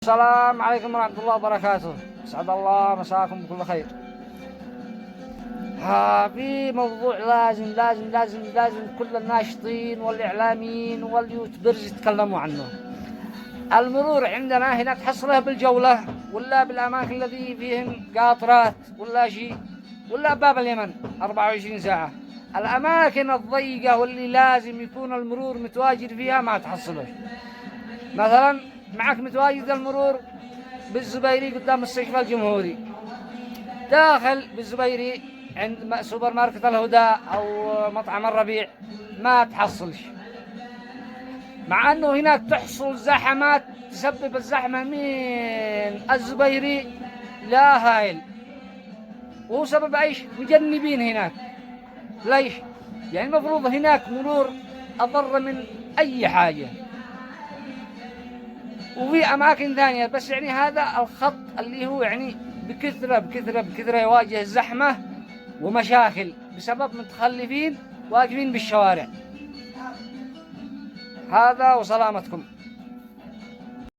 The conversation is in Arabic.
السلام عليكم ورحمة الله وبركاته. أسعد الله مساكم بكل خير. في موضوع لازم كل الناشطين والإعلاميين واليوتيوبرز يتكلموا عنه. المرور عندنا هنا تحصله بالجولة ولا بالأماكن الذي فيهن قاطرات ولا شيء ولا باب اليمن 24 ساعة. الأماكن الضيقة واللي لازم يكون المرور متواجد فيها ما تحصله. مثلا معك متواجد المرور بالزبيري قدام مستشفى الجمهوري، داخل بالزبيري عند سوبر ماركت الهدى أو مطعم الربيع ما تحصلش، مع أنه هناك تحصل زحمات تسبب الزحمة من الزبيري لا هايل، وهو سبب ايش؟ مجنبين هناك. ليش؟ يعني المفروض هناك مرور أضر من أي حاجة، وفي أماكن ثانية، بس يعني هذا الخط اللي هو يعني بكثرة يواجه زحمة ومشاكل بسبب متخلفين واقفين بالشوارع. هذا وسلامتكم.